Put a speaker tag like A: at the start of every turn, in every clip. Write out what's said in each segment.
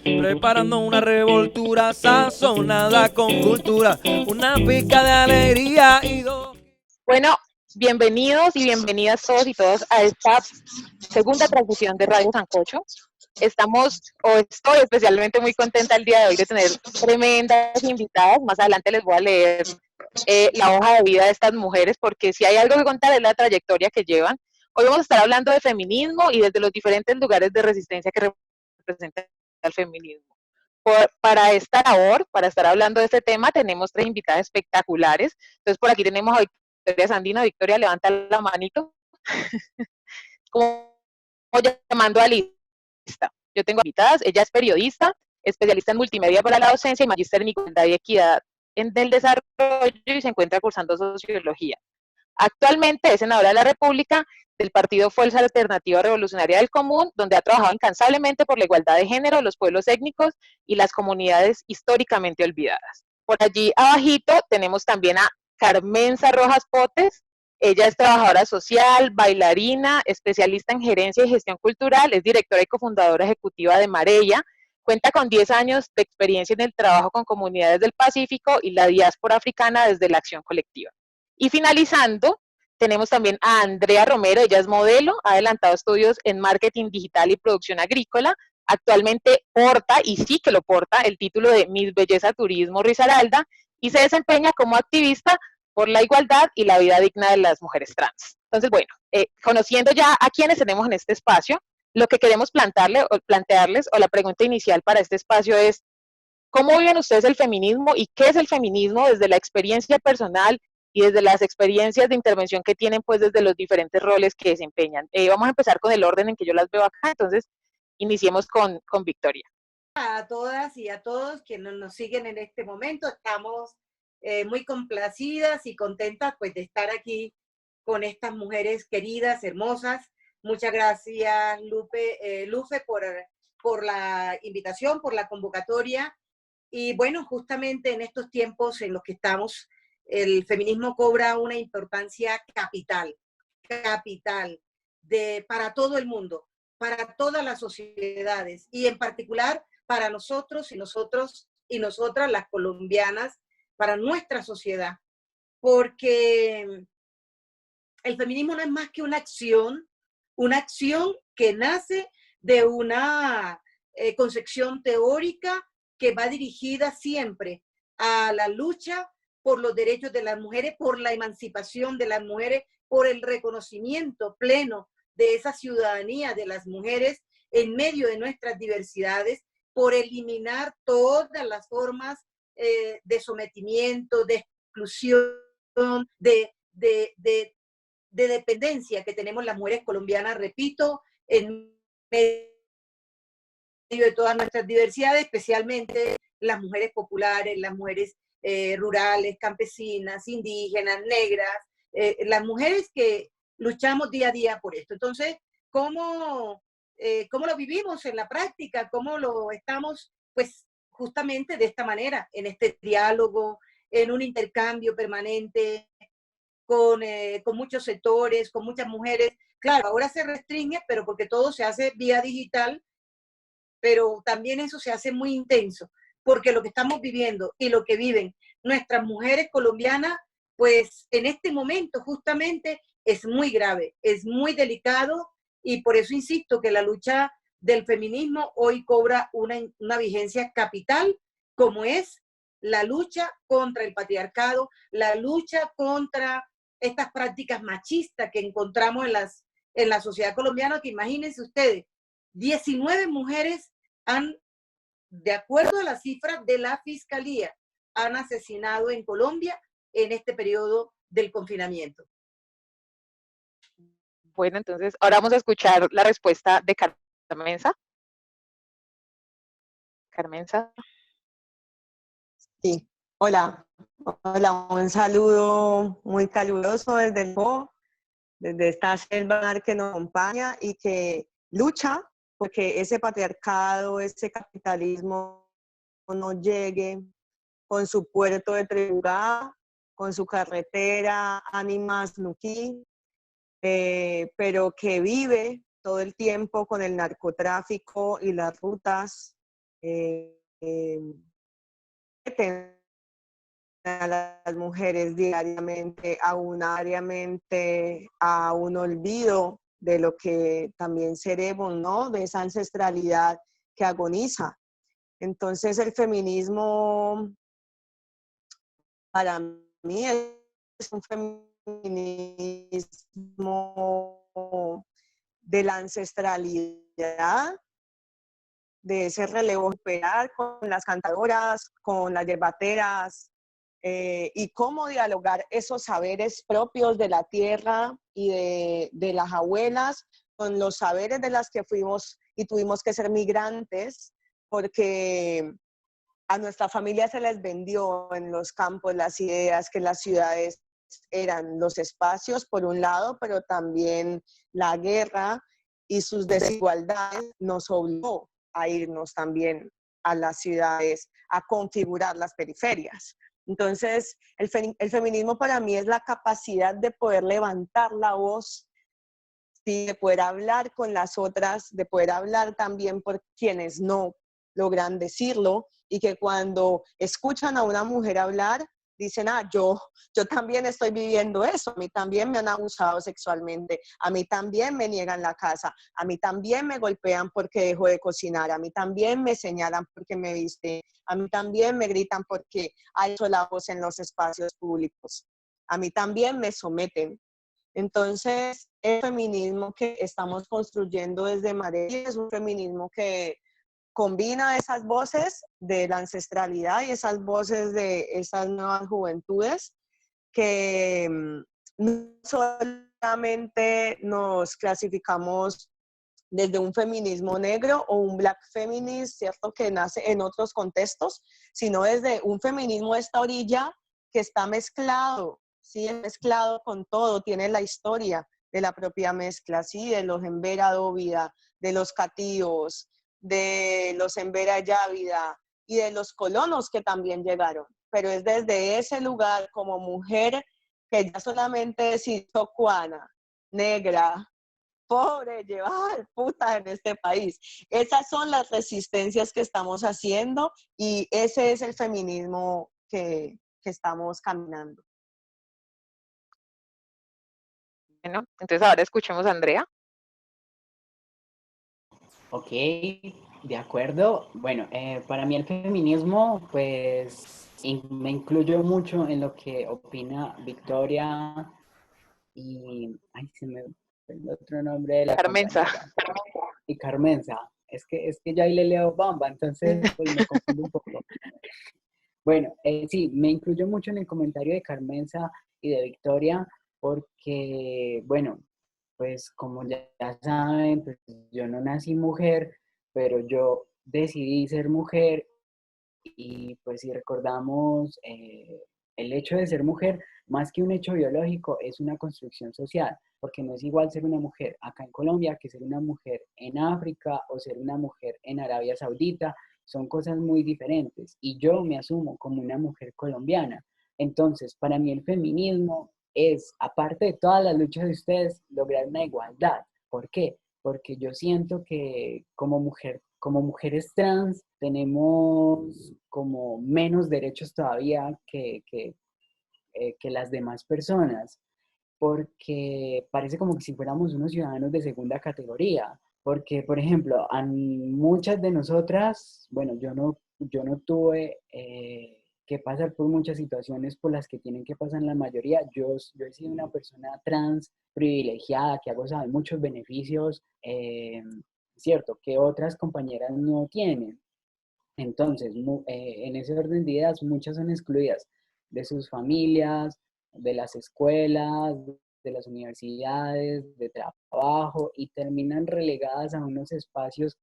A: preparando una revoltura sazonada con cultura, una pica de alegría y dos.
B: Bueno, bienvenidos y bienvenidas todos y todas a esta segunda transmisión de Radio Sancocho. Estoy especialmente muy contenta el día de hoy de tener tremendas invitadas. Más adelante les voy a leer la hoja de vida de estas mujeres, porque si hay algo que contar es la trayectoria que llevan. Hoy vamos a estar hablando de feminismo y desde los diferentes lugares de resistencia que representa el feminismo. Para esta labor, para estar hablando de este tema, tenemos tres invitadas espectaculares. Entonces, por aquí tenemos a Victoria Sandino. Victoria, levanta la manito. Como llamando a lista. Yo tengo invitadas. Ella es periodista, especialista en multimedia para la docencia y magíster en igualdad y equidad en el desarrollo y se encuentra cursando sociología. Actualmente es senadora de la República del partido Fuerza Alternativa Revolucionaria del Común, donde ha trabajado incansablemente por la igualdad de género, los pueblos étnicos y las comunidades históricamente olvidadas. Por allí abajito tenemos también a Carmenza Rojas Potes. Ella es trabajadora social, bailarina, especialista en gerencia y gestión cultural, es directora y cofundadora ejecutiva de Mareya, cuenta con 10 años de experiencia en el trabajo con comunidades del Pacífico y la diáspora africana desde la acción colectiva. Y finalizando, tenemos también a Andrea Romero. Ella es modelo, ha adelantado estudios en marketing digital y producción agrícola. Actualmente porta, y sí que lo porta, el título de Miss Belleza Turismo Risaralda y se desempeña como activista por la igualdad y la vida digna de las mujeres trans. Entonces, bueno, conociendo ya a quienes tenemos en este espacio, lo que queremos plantearles, o la pregunta inicial para este espacio es, ¿cómo viven ustedes el feminismo y qué es el feminismo desde la experiencia personal y desde las experiencias de intervención que tienen, pues desde los diferentes roles que desempeñan? Vamos a empezar con el orden en que yo las veo acá, entonces iniciemos con Victoria.
C: A todas y a todos quienes nos siguen en este momento, estamos muy complacidas y contentas pues de estar aquí con estas mujeres queridas, hermosas. Muchas gracias Lufe por la invitación, por la convocatoria. Y bueno, justamente en estos tiempos en los que estamos, el feminismo cobra una importancia capital para todo el mundo, para todas las sociedades y en particular para nosotros y nosotros y nosotras las colombianas, para nuestra sociedad, porque el feminismo no es más que una acción que nace de una concepción teórica que va dirigida siempre a la lucha por los derechos de las mujeres, por la emancipación de las mujeres, por el reconocimiento pleno de esa ciudadanía de las mujeres en medio de nuestras diversidades, por eliminar todas las formas de sometimiento, de exclusión, de dependencia que tenemos las mujeres colombianas, repito, en medio de todas nuestras diversidades, especialmente las mujeres populares, las mujeres rurales, campesinas, indígenas, negras, las mujeres que luchamos día a día por esto. Entonces, ¿cómo lo vivimos en la práctica? ¿Cómo lo estamos? Pues justamente de esta manera, en este diálogo, en un intercambio permanente con muchos sectores, con muchas mujeres. Claro, ahora se restringe, pero porque todo se hace vía digital, pero también eso se hace muy intenso, porque lo que estamos viviendo y lo que viven nuestras mujeres colombianas, pues en este momento justamente es muy grave, es muy delicado y por eso insisto que la lucha del feminismo hoy cobra una vigencia capital, como es la lucha contra el patriarcado, la lucha contra estas prácticas machistas que encontramos en la sociedad colombiana, que imagínense ustedes, 19 mujeres han, de acuerdo a las cifras de la Fiscalía, han asesinado en Colombia en este periodo del confinamiento.
B: Bueno, entonces ahora vamos a escuchar la respuesta de Carmenza. Carmenza.
D: Sí, hola, hola, un saludo muy caluroso desde esta selva que nos acompaña y que lucha porque ese patriarcado, ese capitalismo no llegue con su puerto de Tribugá, con su carretera Ánimas Nuquí, pero que vive todo el tiempo con el narcotráfico y las rutas eh, eh, someten a las mujeres diariamente a un olvido de lo que también seremos, ¿no? De esa ancestralidad que agoniza. Entonces el feminismo para mí es un feminismo de la ancestralidad, de ese relevo recuperar con las cantadoras, con las yerbateras, y cómo dialogar esos saberes propios de la tierra y de las abuelas con los saberes de las que fuimos y tuvimos que ser migrantes, porque a nuestra familia se les vendió en los campos las ideas que las ciudades eran los espacios, por un lado, pero también la guerra y sus desigualdades nos obligó a irnos también a las ciudades, a configurar las periferias. Entonces, el feminismo para mí es la capacidad de poder levantar la voz, ¿sí? De poder hablar con las otras, de poder hablar también por quienes no logran decirlo, y que cuando escuchan a una mujer hablar, dicen, yo también estoy viviendo eso, a mí también me han abusado sexualmente, a mí también me niegan la casa, a mí también me golpean porque dejo de cocinar, a mí también me señalan porque me viste, a mí también me gritan porque alzo la voz en los espacios públicos, a mí también me someten. Entonces, el feminismo que estamos construyendo desde Marelia es un feminismo que combina esas voces de la ancestralidad y esas voces de esas nuevas juventudes que no solamente nos clasificamos desde un feminismo negro o un black feminist, ¿cierto? Que nace en otros contextos, sino desde un feminismo de esta orilla que está mezclado, ¿sí? Mezclado con todo, tiene la historia de la propia mezcla, ¿sí? De los Embera Dóvida, de los cativos, de los Embera Yávida y de los colonos que también llegaron. Pero es desde ese lugar como mujer que ya solamente decir tocuana, negra, pobre, llevar puta en este país. Esas son las resistencias que estamos haciendo y ese es el feminismo que estamos caminando.
B: Bueno, entonces ahora escuchemos a Andrea.
E: Ok, de acuerdo. Bueno, para mí el feminismo, pues me incluyo mucho en lo que opina Victoria y, ay, se me fue el otro nombre de la
B: Carmenza.
E: compañera. Y Carmenza. Es que ya ahí le leo Bamba, entonces pues me confundo un poco. Bueno, sí, me incluyo mucho en el comentario de Carmenza y de Victoria porque, bueno, pues como ya saben, pues yo no nací mujer, pero yo decidí ser mujer y pues si recordamos el hecho de ser mujer, más que un hecho biológico, es una construcción social, porque no es igual ser una mujer acá en Colombia que ser una mujer en África o ser una mujer en Arabia Saudita, son cosas muy diferentes y yo me asumo como una mujer colombiana. Entonces, para mí el feminismo es, aparte de todas las luchas de ustedes, lograr una igualdad. ¿Por qué? Porque yo siento que como mujeres trans, tenemos como menos derechos todavía que las demás personas, porque parece como que si fuéramos unos ciudadanos de segunda categoría. Porque, por ejemplo, a muchas de nosotras, bueno, yo no tuve que pasar por muchas situaciones por las que tienen que pasar la mayoría. Yo he sido una persona trans privilegiada que ha gozado de muchos beneficios, cierto, que otras compañeras no tienen. Entonces, en ese orden de ideas, muchas son excluidas de sus familias, de las escuelas, de las universidades, de trabajo, y terminan relegadas a unos espacios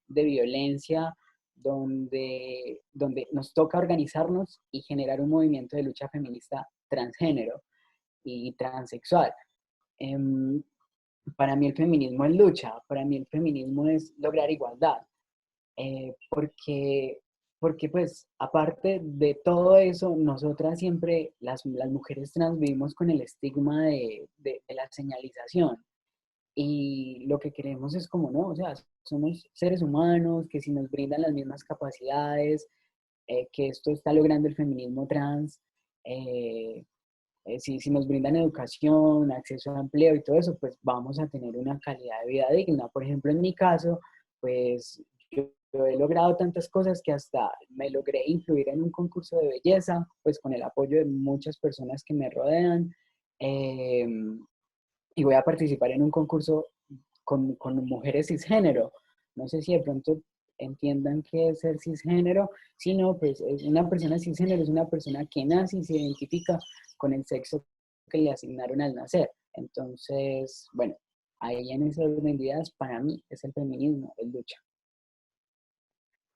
E: de violencia donde nos toca organizarnos y generar un movimiento de lucha feminista transgénero y transexual. Em, para mí el feminismo es lucha, para mí el feminismo es lograr igualdad, porque, porque pues aparte de todo eso, nosotras siempre, las mujeres trans, vivimos con el estigma de la señalización, y lo que queremos es como, no, o sea, somos seres humanos que si nos brindan las mismas capacidades, que esto está logrando el feminismo trans, eh, si nos brindan educación, acceso a empleo y todo eso, pues vamos a tener una calidad de vida digna. Por ejemplo, en mi caso, pues yo he logrado tantas cosas que hasta me logré incluir en un concurso de belleza, pues con el apoyo de muchas personas que me rodean. eh, y voy a participar en un concurso con mujeres cisgénero. No sé si de pronto entiendan qué es ser cisgénero, sino pues es una persona cisgénero, es una persona que nace y se identifica con el sexo que le asignaron al nacer. Entonces, bueno, ahí en ese orden de ideas, para mí es el feminismo, es lucha.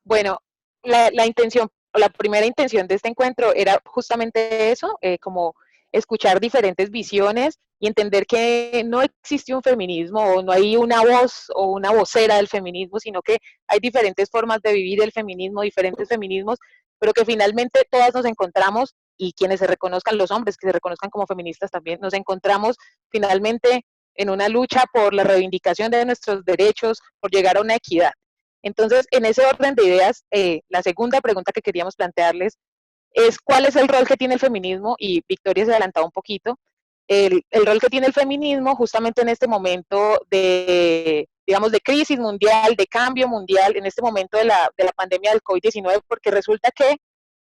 B: Bueno, la intención, o la primera intención de este encuentro era justamente eso, como escuchar diferentes visiones y entender que no existe un feminismo o no hay una voz o una vocera del feminismo, sino que hay diferentes formas de vivir el feminismo, diferentes feminismos, pero que finalmente todas nos encontramos, y quienes se reconozcan, los hombres que se reconozcan como feministas también, nos encontramos finalmente en una lucha por la reivindicación de nuestros derechos, por llegar a una equidad. Entonces, en ese orden de ideas, la segunda pregunta que queríamos plantearles es cuál es el rol que tiene el feminismo, y Victoria se adelantaba un poquito, el rol que tiene el feminismo justamente en este momento de, digamos, de crisis mundial, de cambio mundial, en este momento de la pandemia del COVID-19, porque resulta que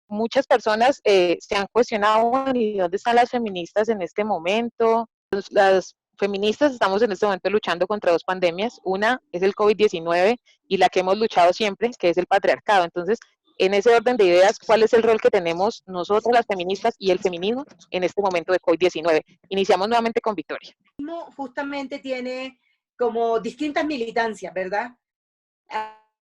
B: muchas personas se han cuestionado, bueno, ¿y dónde están las feministas en este momento? Las feministas estamos en este momento luchando contra dos pandemias. Una es el COVID-19 y la que hemos luchado siempre, que es el patriarcado. Entonces, en ese orden de ideas, ¿cuál es el rol que tenemos nosotros las feministas y el feminismo en este momento de COVID-19? Iniciamos nuevamente con Victoria.
C: Justamente tiene como distintas militancias, ¿verdad?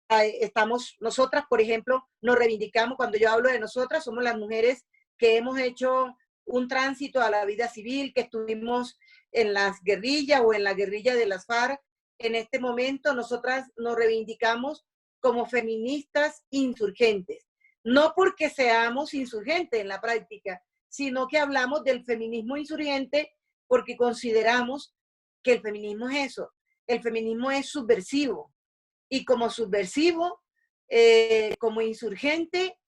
C: Estamos, nosotras, por ejemplo, nos reivindicamos, cuando yo hablo de nosotras, somos las mujeres que hemos hecho un tránsito a la vida civil, que estuvimos en las guerrillas o en la guerrilla de las FARC. En este momento nosotras nos reivindicamos como feministas insurgentes, no porque seamos insurgentes en la práctica, sino que hablamos del feminismo insurgente porque consideramos que el feminismo es eso, el feminismo es subversivo, y como subversivo, como insurgente,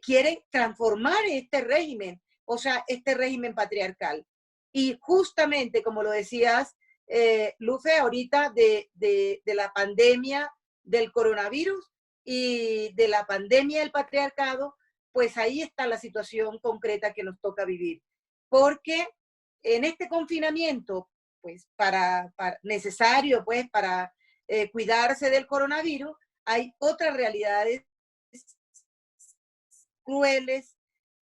C: quiere transformar este régimen, o sea, este régimen patriarcal. Y justamente, como lo decías, Lufe, ahorita de la pandemia del coronavirus y de la pandemia del patriarcado, pues ahí está la situación concreta que nos toca vivir. Porque en este confinamiento, pues necesario, pues para cuidarse del coronavirus, hay otras realidades crueles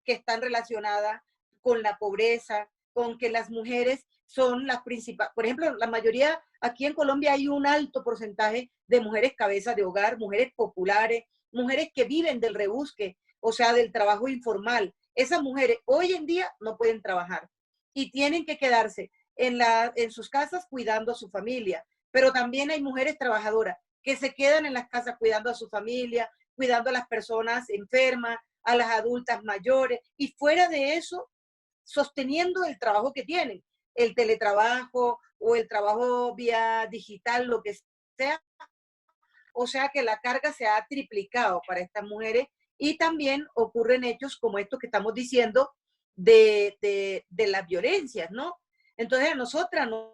C: que están relacionadas con la pobreza, con que las mujeres son las principales. Por ejemplo, la mayoría, aquí en Colombia hay un alto porcentaje de mujeres cabezas de hogar, mujeres populares, mujeres que viven del rebusque, o sea, del trabajo informal. Esas mujeres hoy en día no pueden trabajar y tienen que quedarse en sus casas cuidando a su familia. Pero también hay mujeres trabajadoras que se quedan en las casas cuidando a su familia, cuidando a las personas enfermas, a las adultas mayores, y fuera de eso, sosteniendo el trabajo que tienen, el teletrabajo o el trabajo vía digital, lo que sea. O sea que la carga se ha triplicado para estas mujeres, y también ocurren hechos como estos que estamos diciendo de las violencias, ¿no? Entonces a nosotras nos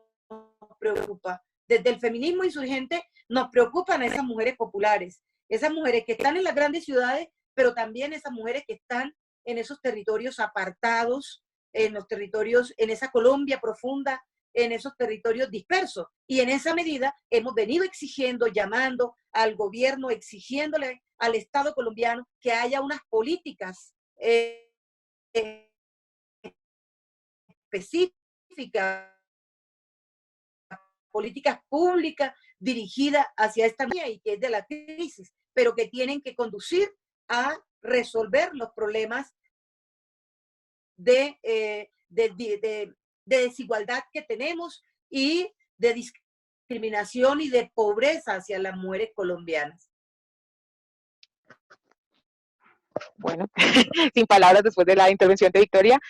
C: preocupa. Desde el feminismo insurgente nos preocupan a esas mujeres populares, esas mujeres que están en las grandes ciudades, pero también esas mujeres que están en esos territorios apartados, en los territorios, en esa Colombia profunda, en esos territorios dispersos. Y en esa medida hemos venido exigiendo, llamando al gobierno, exigiéndole al Estado colombiano que haya unas políticas específicas, políticas públicas dirigidas hacia esta vía y que es de la crisis, pero que tienen que conducir a resolver los problemas de desigualdad que tenemos y de discriminación y de pobreza hacia las mujeres colombianas.
B: Bueno, sin palabras después de la intervención de Victoria.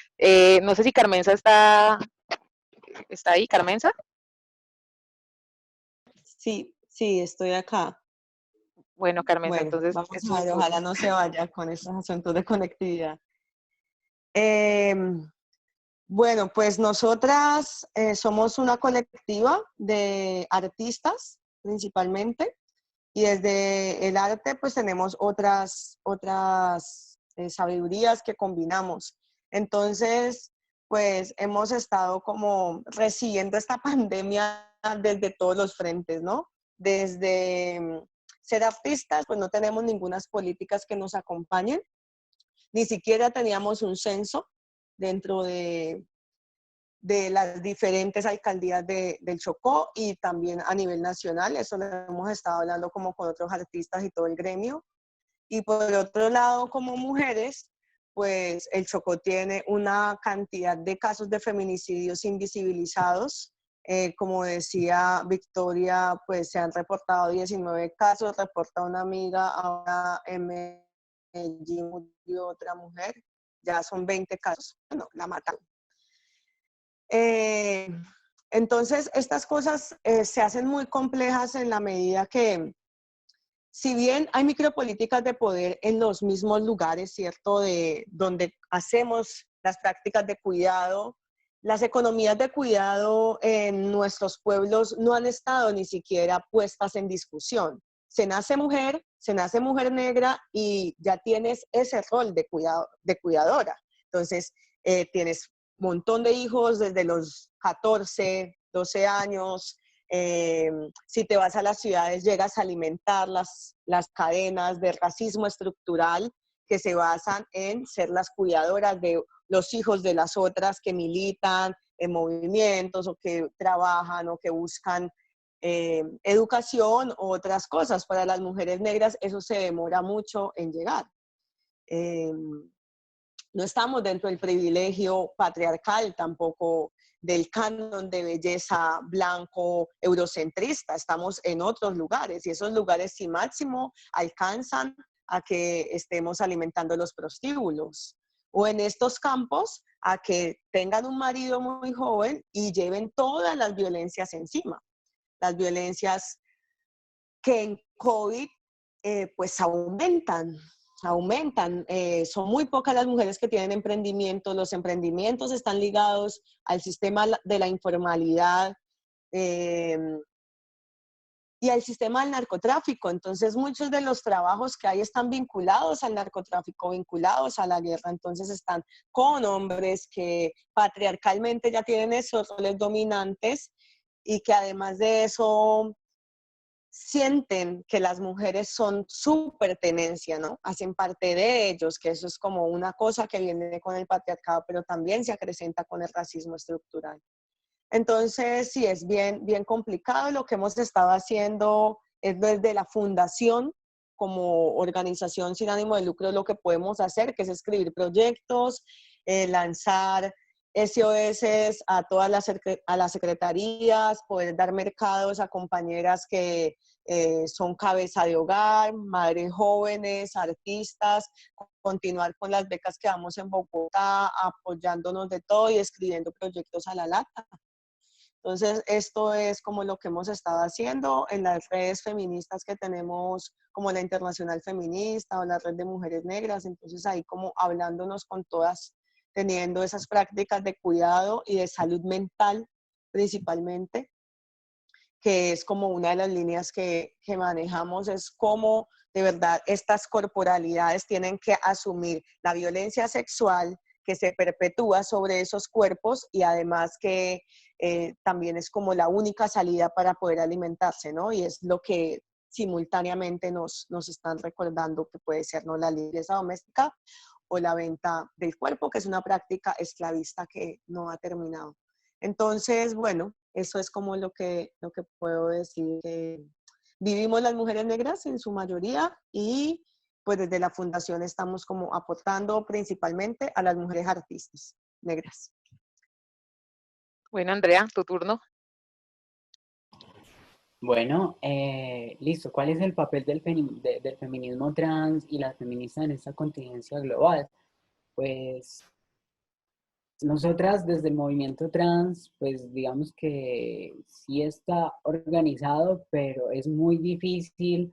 B: No sé si Carmenza está ahí, Carmenza.
D: Sí, estoy acá.
B: Bueno, Carmenza,
D: Bueno,
B: entonces
D: vamos
B: es
D: a
B: tu
D: ver, ojalá
B: turno.
D: no se vaya con esos asuntos de conectividad. Em, bueno, pues nosotras somos una colectiva de artistas principalmente y desde el arte pues tenemos otras sabidurías que combinamos. Entonces, pues hemos estado como recibiendo esta pandemia desde todos los frentes, ¿no? Desde ser artistas, pues no tenemos ninguna políticas que nos acompañen, ni siquiera teníamos un censo dentro de las diferentes alcaldías del Chocó y también a nivel nacional. Eso lo hemos estado hablando como con otros artistas y todo el gremio. Y por otro lado, como mujeres, pues el Chocó tiene una cantidad de casos de feminicidios invisibilizados. Como decía Victoria, pues se han reportado 19 casos, reporta una amiga, ahora en Medellín murió otra mujer, ya son 20 casos, bueno, la mataron. Eh, entonces, estas cosas se hacen muy complejas en la medida que, si bien hay micropolíticas de poder en los mismos lugares, ¿cierto?, de donde hacemos las prácticas de cuidado, las economías de cuidado en nuestros pueblos no han estado ni siquiera puestas en discusión. Se nace mujer negra y ya tienes ese rol de cuidadora. Entonces, tienes un montón de hijos desde los 14, 12 años, si te vas a las ciudades llegas a alimentar las cadenas de racismo estructural que se basan en ser las cuidadoras de los hijos de las otras que militan en movimientos o que trabajan o que buscan educación o otras cosas. Para las mujeres negras eso se demora mucho en llegar. Eh, no estamos dentro del privilegio patriarcal tampoco del canon de belleza blanco eurocentrista, estamos en otros lugares y esos lugares si máximo alcanzan a que estemos alimentando los prostíbulos o en estos campos a que tengan un marido muy joven y lleven todas las violencias encima, las violencias que en COVID pues aumentan. Son muy pocas las mujeres que tienen emprendimientos, los emprendimientos están ligados al sistema de la informalidad eh, y al sistema del narcotráfico. Entonces muchos de los trabajos que hay están vinculados al narcotráfico, vinculados a la guerra, entonces están con hombres que patriarcalmente ya tienen esos roles dominantes y que además de eso sienten que las mujeres son su pertenencia, ¿no? Hacen parte de ellos, que eso es como una cosa que viene con el patriarcado, pero también se acrecenta con el racismo estructural. Entonces, sí, es bien complicado. Lo que hemos estado haciendo es desde la fundación, como organización sin ánimo de lucro, lo que podemos hacer, que es escribir proyectos, lanzar SOS a todas las secretarías, poder dar mercados a compañeras que son cabeza de hogar, madres jóvenes, artistas, continuar con las becas que damos en Bogotá, apoyándonos de todo y escribiendo proyectos a la lata. Entonces, esto es como lo que hemos estado haciendo en las redes feministas que tenemos, como la Internacional Feminista o la Red de Mujeres Negras. Entonces, ahí como hablándonos con todas, teniendo esas prácticas de cuidado y de salud mental principalmente, que es como una de las líneas que manejamos, es cómo de verdad estas corporalidades tienen que asumir la violencia sexual que se perpetúa sobre esos cuerpos y además que también es como la única salida para poder alimentarse, ¿no? Y es lo que simultáneamente nos están recordando que puede ser, ¿no?, la limpieza doméstica o la venta del cuerpo, que es una práctica esclavista que no ha terminado. Entonces, bueno, eso es como lo que puedo decir. Que vivimos las mujeres negras en su mayoría y pues desde la fundación estamos como aportando principalmente a las mujeres artistas negras.
B: Bueno, Andrea, tu turno.
E: Bueno, listo. ¿Cuál es el papel del feminismo trans y las feministas en esta contingencia global? Pues nosotras desde el movimiento trans, pues digamos que sí está organizado, pero es muy difícil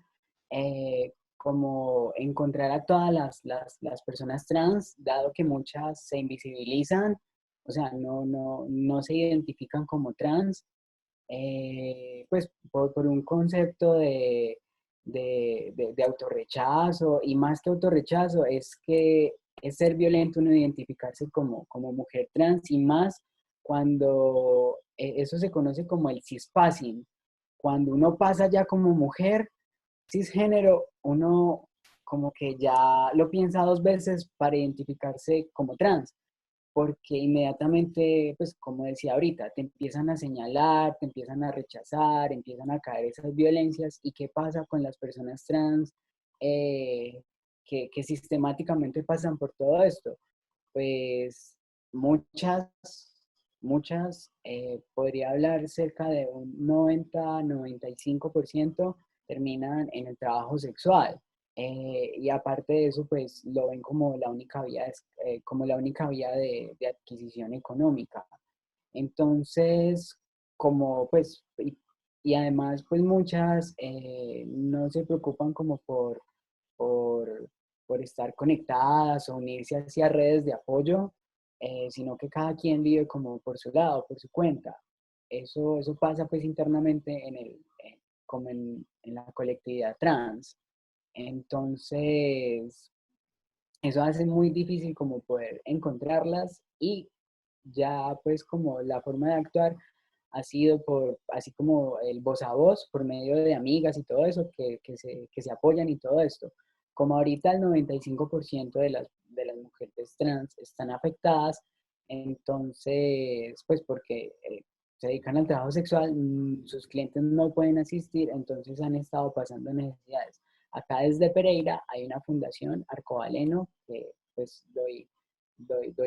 E: como encontrar a todas las personas trans, dado que muchas se invisibilizan, o sea, no se identifican como trans, pues por un concepto de autorrechazo, y más que autorrechazo, es que es ser violento uno identificarse como mujer trans, y más cuando eso se conoce como el cispassing. Cuando uno pasa ya como mujer cisgénero, uno como que ya lo piensa dos veces para identificarse como trans, porque inmediatamente, pues como decía ahorita, te empiezan a señalar, te empiezan a rechazar, empiezan a caer esas violencias. ¿Y qué pasa con las personas trans que sistemáticamente pasan por todo esto? Pues muchas, podría hablar cerca de un 90-95% terminan en el trabajo sexual. Y aparte de eso, pues lo ven como la única vía, como la única vía de adquisición económica. Entonces, como pues, y además, pues muchas no se preocupan como por, por estar conectadas o unirse hacia redes de apoyo, sino que cada quien vive como por su lado, por su cuenta. Eso pasa pues internamente como en la colectividad trans. Entonces, eso hace muy difícil como poder encontrarlas, y ya pues como la forma de actuar ha sido así como el voz a voz, por medio de amigas y todo eso, que se apoyan y todo esto. Como ahorita el 95% de las mujeres trans están afectadas, entonces, pues porque se dedican al trabajo sexual, sus clientes no pueden asistir, entonces han estado pasando necesidades. Acá desde Pereira hay una fundación, Arcobaleno, que pues doy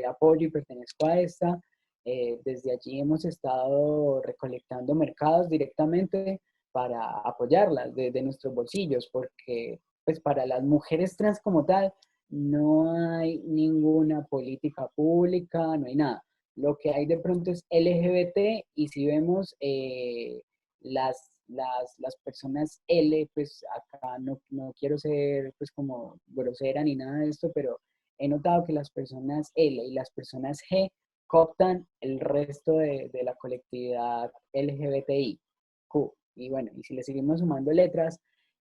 E: apoyo y pertenezco a esta. Desde allí hemos estado recolectando mercados directamente para apoyarlas de nuestros bolsillos, porque pues para las mujeres trans como tal no hay ninguna política pública, no hay nada. Lo que hay de pronto es LGBT, y si vemos las personas L, pues acá no quiero ser pues como grosera ni nada de esto, pero he notado que las personas L y las personas G cooptan el resto de la colectividad LGBTIQ. Y bueno, y si le seguimos sumando letras,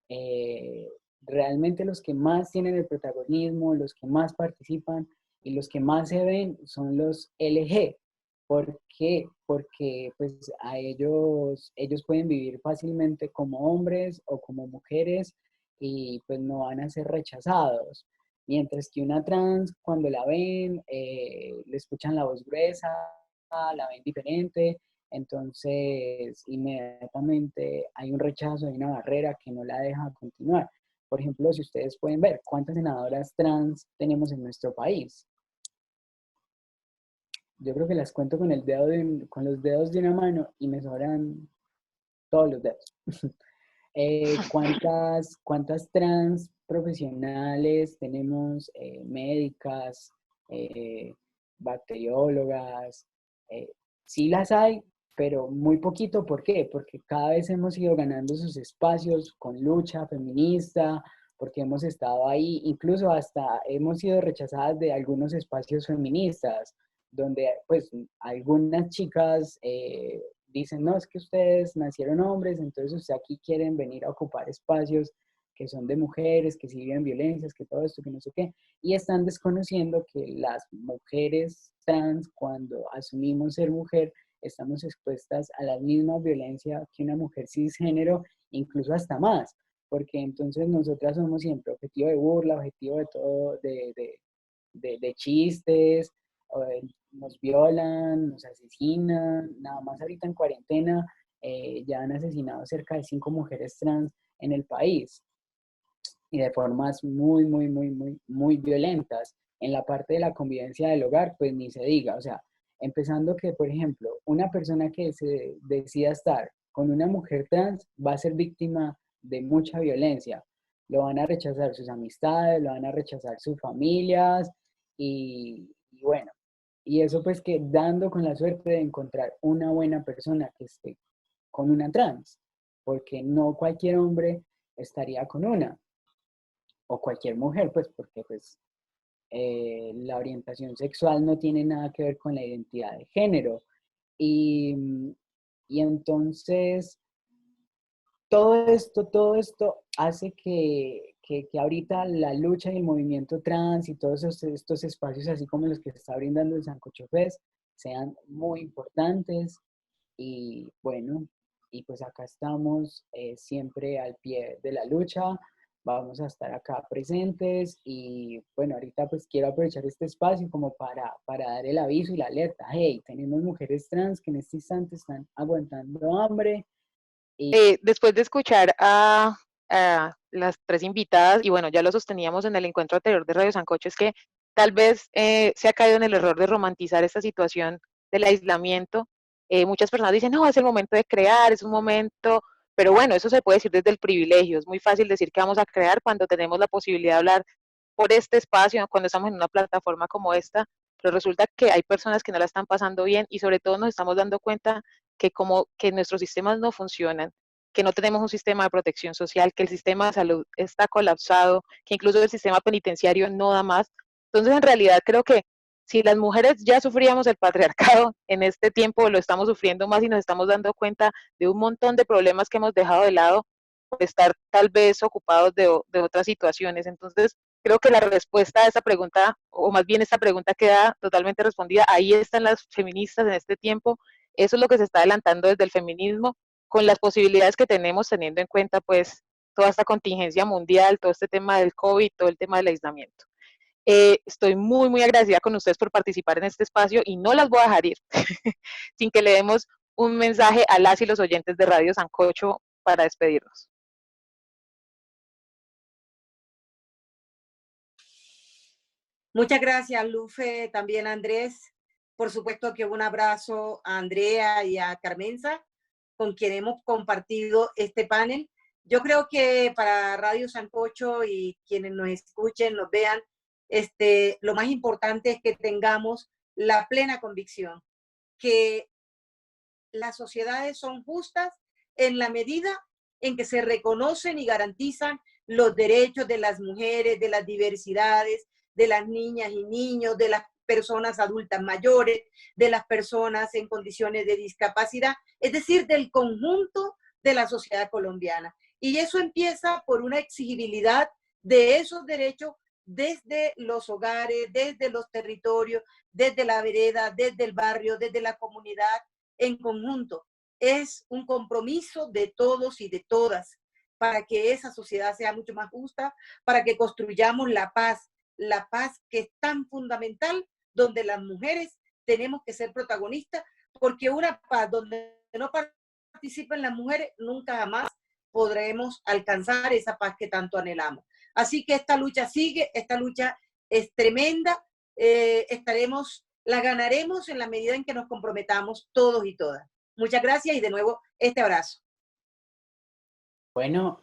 E: eh, realmente los que más tienen el protagonismo, los que más participan y los que más se ven son los LG. ¿Por qué? Porque pues a ellos pueden vivir fácilmente como hombres o como mujeres, y pues no van a ser rechazados. Mientras que una trans, cuando la ven, le escuchan la voz gruesa, la ven diferente, entonces inmediatamente hay un rechazo, hay una barrera que no la deja continuar. Por ejemplo, si ustedes pueden ver cuántas senadoras trans tenemos en nuestro país, yo creo que las cuento con los dedos de una mano, y me sobran todos los dedos. ¿Cuántas trans profesionales tenemos, médicas, eh, bacteriólogas? Sí las hay, pero muy poquito. ¿Por qué? Porque cada vez hemos ido ganando sus espacios con lucha feminista, porque hemos estado ahí, incluso hasta hemos sido rechazadas de algunos espacios feministas, donde pues algunas chicas dicen, no, es que ustedes nacieron hombres, entonces ustedes aquí quieren venir a ocupar espacios que son de mujeres, que si viven violencias, que todo esto, que no sé qué, y están desconociendo que las mujeres trans, cuando asumimos ser mujer, estamos expuestas a la misma violencia que una mujer cisgénero, incluso hasta más, porque entonces nosotras somos siempre objetivo de burla, objetivo de todo, de chistes, nos violan, nos asesinan. Nada más ahorita en cuarentena ya han asesinado cerca de 5 mujeres trans en el país, y de formas muy, muy, muy, muy, muy violentas. En la parte de la convivencia del hogar, pues ni se diga, o sea, empezando que, por ejemplo, una persona que se decida estar con una mujer trans va a ser víctima de mucha violencia. Lo van a rechazar sus amistades, lo van a rechazar sus familias, y bueno, Y eso pues que dando con la suerte de encontrar una buena persona que esté con una trans, porque no cualquier hombre estaría con una, o cualquier mujer, pues porque pues la orientación sexual no tiene nada que ver con la identidad de género. Y, y entonces todo esto hace que ahorita la lucha y el movimiento trans y todos estos espacios, así como los que se está brindando el Sancocho Fest, sean muy importantes. Y bueno, y pues acá estamos siempre al pie de la lucha, vamos a estar acá presentes y bueno, ahorita pues quiero aprovechar este espacio como para dar el aviso y la alerta. Hey, tenemos mujeres trans que en este instante están aguantando hambre.
B: Después de escuchar a las tres invitadas, y bueno, ya lo sosteníamos en el encuentro anterior de Radio Sancocho, es que tal vez se ha caído en el error de romantizar esta situación del aislamiento. Muchas personas dicen, no, es el momento de crear, es un momento, pero bueno, eso se puede decir desde el privilegio. Es muy fácil decir que vamos a crear cuando tenemos la posibilidad de hablar por este espacio, cuando estamos en una plataforma como esta, pero resulta que hay personas que no la están pasando bien y sobre todo nos estamos dando cuenta que como que nuestros sistemas no funcionan, que no tenemos un sistema de protección social, que el sistema de salud está colapsado, que incluso el sistema penitenciario no da más. Entonces, en realidad, creo que si las mujeres ya sufríamos el patriarcado, en este tiempo lo estamos sufriendo más y nos estamos dando cuenta de un montón de problemas que hemos dejado de lado por estar tal vez ocupados de otras situaciones. Entonces, creo que la respuesta a esa pregunta, o más bien esta pregunta queda totalmente respondida. Ahí están las feministas en este tiempo. Eso es lo que se está adelantando desde el feminismo, con las posibilidades que tenemos, teniendo en cuenta pues toda esta contingencia mundial, todo este tema del COVID, todo el tema del aislamiento. Estoy muy, muy agradecida con ustedes por participar en este espacio y no las voy a dejar ir sin que le demos un mensaje a las y los oyentes de Radio Sancocho para despedirnos.
C: Muchas gracias, Lufe, también a Andrés. Por supuesto que un abrazo a Andrea y a Carmenza, con quien hemos compartido este panel. Yo creo que para Radio Sancocho y quienes nos escuchen, nos vean, lo más importante es que tengamos la plena convicción que las sociedades son justas en la medida en que se reconocen y garantizan los derechos de las mujeres, de las diversidades, de las niñas y niños, de las personas adultas mayores, de las personas en condiciones de discapacidad, es decir, del conjunto de la sociedad colombiana. Y eso empieza por una exigibilidad de esos derechos desde los hogares, desde los territorios, desde la vereda, desde el barrio, desde la comunidad en conjunto. Es un compromiso de todos y de todas para que esa sociedad sea mucho más justa, para que construyamos la paz que es tan fundamental, donde las mujeres tenemos que ser protagonistas, porque una paz donde no participen las mujeres, nunca jamás podremos alcanzar esa paz que tanto anhelamos. Así que esta lucha sigue, esta lucha es tremenda, la ganaremos en la medida en que nos comprometamos todos y todas. Muchas gracias y de nuevo este abrazo.
E: Bueno,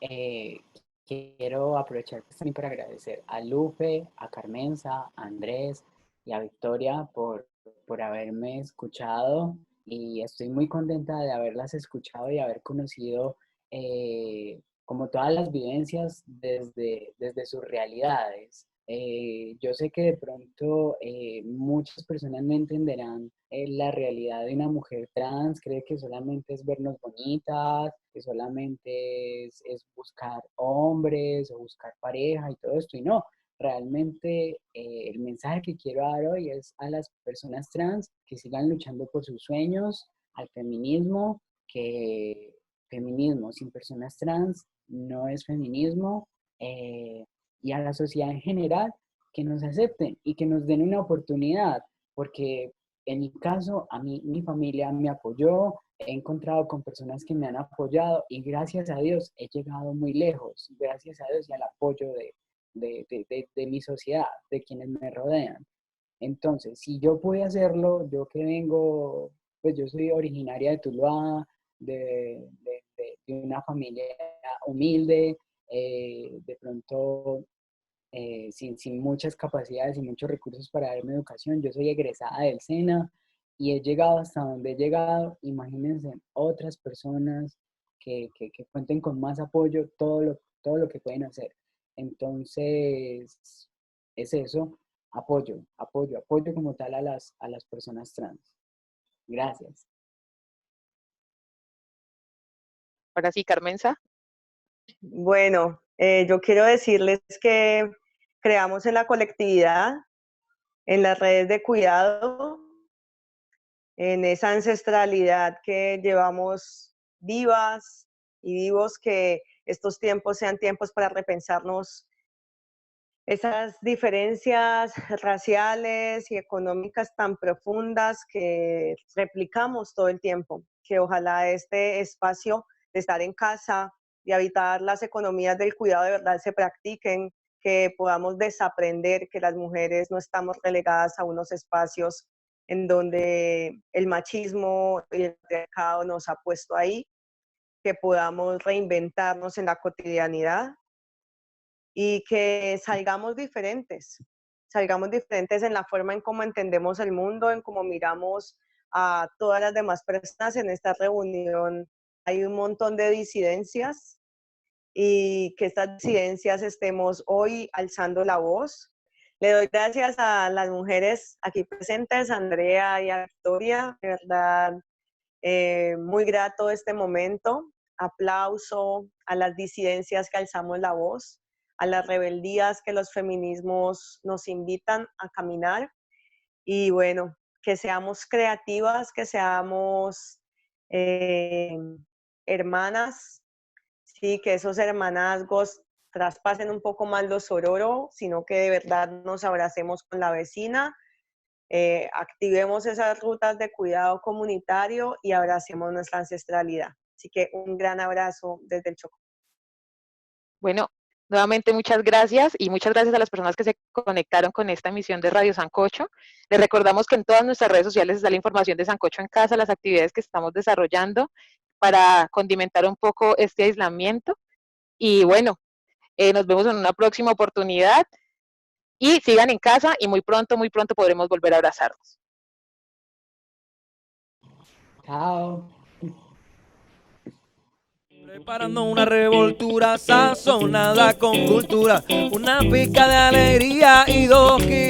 E: quiero aprovechar también para agradecer a Lupe, a Carmenza, a Andrés y a Victoria por haberme escuchado y estoy muy contenta de haberlas escuchado y haber conocido como todas las vivencias desde sus realidades. Yo sé que de pronto muchas personas no entenderán la realidad de una mujer trans, cree que solamente es vernos bonitas, que solamente es buscar hombres o buscar pareja y todo esto, y no, realmente el mensaje que quiero dar hoy es a las personas trans que sigan luchando por sus sueños, al feminismo, que feminismo sin personas trans no es feminismo, y a la sociedad en general que nos acepten y que nos den una oportunidad, porque en mi caso, a mí, mi familia me apoyó, he encontrado con personas que me han apoyado y gracias a Dios he llegado muy lejos, gracias a Dios y al apoyo de mi sociedad, de quienes me rodean. Entonces, si yo pude hacerlo, yo que vengo, pues yo soy originaria de Tuluá, de una familia humilde, de pronto sin muchas capacidades y muchos recursos para darme educación. Yo soy egresada del SENA y he llegado hasta donde he llegado. Imagínense otras personas que cuenten con más apoyo, todo lo que pueden hacer. Entonces, es eso, apoyo como tal a las personas trans. Gracias.
B: Ahora sí, Carmenza.
D: Bueno, yo quiero decirles que creamos en la colectividad, en las redes de cuidado, en esa ancestralidad que llevamos vivas y vivos, que estos tiempos sean tiempos para repensarnos esas diferencias raciales y económicas tan profundas que replicamos todo el tiempo, que ojalá este espacio de estar en casa, de habitar las economías del cuidado de verdad se practiquen, que podamos desaprender que las mujeres no estamos relegadas a unos espacios en donde el machismo y el patriarcado nos ha puesto ahí, que podamos reinventarnos en la cotidianidad y que salgamos diferentes en la forma en cómo entendemos el mundo, en cómo miramos a todas las demás personas. En esta reunión hay un montón de disidencias y que estas disidencias estemos hoy alzando la voz. Le doy gracias a las mujeres aquí presentes, a Andrea y a Victoria, de verdad, muy grato este momento. Aplauso a las disidencias que alzamos la voz, a las rebeldías que los feminismos nos invitan a caminar, y bueno, que seamos creativas, que seamos hermanas, sí, que esos hermanazgos traspasen un poco más lo sororo, sino que de verdad nos abracemos con la vecina, activemos esas rutas de cuidado comunitario y abracemos nuestra ancestralidad. Así que un gran abrazo desde el Chocó.
B: Bueno, nuevamente muchas gracias y muchas gracias a las personas que se conectaron con esta emisión de Radio Sancocho. Les recordamos que en todas nuestras redes sociales está la información de Sancocho en Casa, las actividades que estamos desarrollando para condimentar un poco este aislamiento. Y bueno, nos vemos en una próxima oportunidad y sigan en casa y muy pronto podremos volver a abrazarnos.
E: Chao.
A: Preparando una revoltura sazonada con cultura, una pica de alegría y 2 kilos